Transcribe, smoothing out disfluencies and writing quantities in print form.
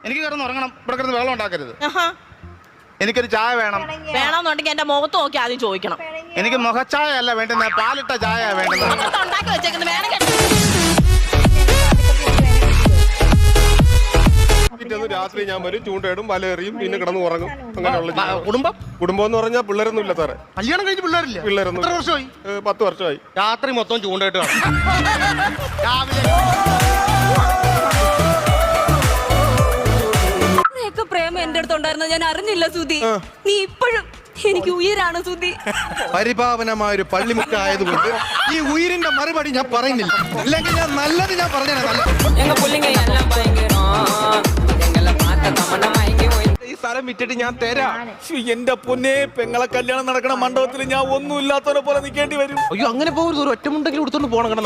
എനിക്ക് കിടന്ന് ഉറങ്ങണം. ഇവിടെ കിടന്ന് വെള്ളം ഉണ്ടാക്കരുത്. എനിക്കൊരു ചായ വേണം. വേണമെന്നുണ്ടെങ്കിൽ എന്റെ മുഖത്ത് നോക്കി ആദ്യം ചോദിക്കണം. എനിക്ക് മുഖച്ചായ അല്ല വേണ്ടുന്ന, പാലിട്ട ചായ വേണ്ടുന്നത്. ഉണ്ടാക്കി വെച്ചേക്കുന്നത് വേണം. രാത്രി ഞാൻ വരും, ചൂണ്ടയിടും, വലയെറിയും, പിന്നെ കിടന്ന് ഉറങ്ങും. അങ്ങനെയുള്ള കുടുംബം എന്ന് പറഞ്ഞാൽ പിള്ളേരൊന്നും ഇല്ല സാറേ. കല്യാണം കഴിഞ്ഞ് പിള്ളേരില്ല? പിള്ളേരൊന്നും. 10 വർഷമായി. രാത്രി മൊത്തം ചൂണ്ടയിട്ട് പ്രേമം എന്റെ അടുത്തുണ്ടായിരുന്നു, ഞാൻ അറിഞ്ഞില്ല സുധി. നീ ഇപ്പോഴും എനിക്ക് ഉയരാണ് സുധി. പരിപാവനമായ ഒരു പള്ളിമുറ്റ ആയതുകൊണ്ട് ഈ ഉയിരിന്റെ മറുപടി ഞാൻ പറയുന്നില്ല. ഇല്ലെങ്കിൽ ഞാൻ നല്ലത് ഞാൻ പറഞ്ഞാൽ ഈ സ്ഥലം വിറ്റിട്ട് ഞാൻ തരാം. എന്റെ പൊന്നെ, പെങ്ങളെ കല്യാണം നടക്കണ മണ്ഡപത്തിൽ ഞാൻ ഒന്നും ഇല്ലാത്തവരെ പോലെ നിൽക്കേണ്ടി വരും. അയ്യോ അങ്ങനെ പോകരുത്. ഒരു ഒറ്റമുണ്ടെങ്കിലും എടുത്തോണ്ട് പോകണം.